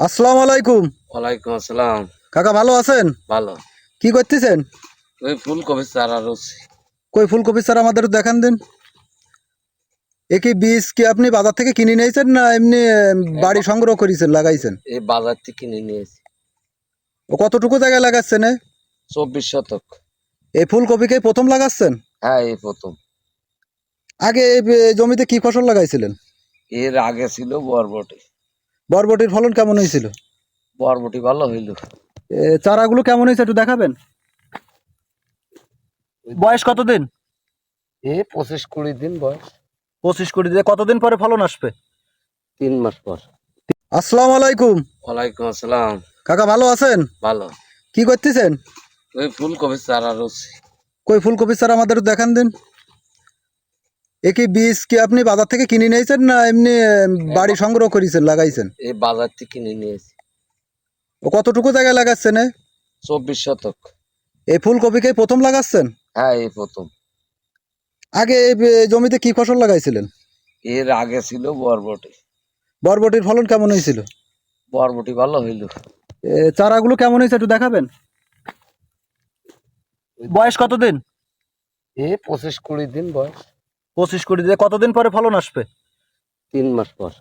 আসসালামু আলাইকুম। ওয়ালাইকুম আসসালাম। কাকা ভালো আছেন? ভালো। কি করতেছেন? ওই ফুলকপি চারা রুচি। কই ফুলকপি স্যার আমাদের দেখান দিন। এ কি বীজ কি আপনি বাজার থেকে কিনে নিয়েছেন না এমনি বাড়ি সংগ্রহ করেছেন লাগাইছেন? এই বাজার থেকে কিনে নিয়েছি। ও কতটুকু জায়গায় লাগাচ্ছেন? 24 শতক। এই ফুলকপিকে প্রথম লাগাচ্ছেন? হ্যাঁ, এই প্রথম। আগে এই জমিতে কি ফসল লাগাইছিলেন? এর আগে ছিল বরবটি। বরবটির ফলন কেমন হয়েছিল? বরবটি ভালো হইল। চারাগুলো কেমন হয়েছে একটু দেখাবেন? বয়স কতদিন? 25-20 দিন বয়স। 25-20 দিন। কতদিন পরে ফলন আসবে? 3 মাস পর। আসসালামু আলাইকুম। ওয়ালাইকুম আসসালাম। কাকা ভালো আছেন? ভালো। কি করতেছেন? ওই ফুলকপি চারা রুচি। কই ফুলকপি স্যার আমাদের দেখান দিন। এ কি বীজ কি আপনি বাজার থেকে কিনে নিয়েছেন না এমনি বাড়ি সংগ্রহ করেছেন লাগাইছেন? এই বাজার থেকে কিনে নিয়েছি। ও কতটুকু জায়গায় লাগাচ্ছেন? 24 শতক। এই ফুলকপিকে প্রথম লাগাচ্ছেন? হ্যাঁ, এই প্রথম। আগে এই জমিতে কি ফসল লাগাইছিলেন? এর আগে ছিল বরবটি। বরবটির ফলন কেমন হয়েছিল? বরবটি ভালো হইল। চারাগুলো কেমন হয়েছে একটু দেখাবেন? বয়স কতদিন? 25-20 দিন বয়স। 25-20 দিন। কতদিন পরে ফলন আসবে? 3 মাস পর।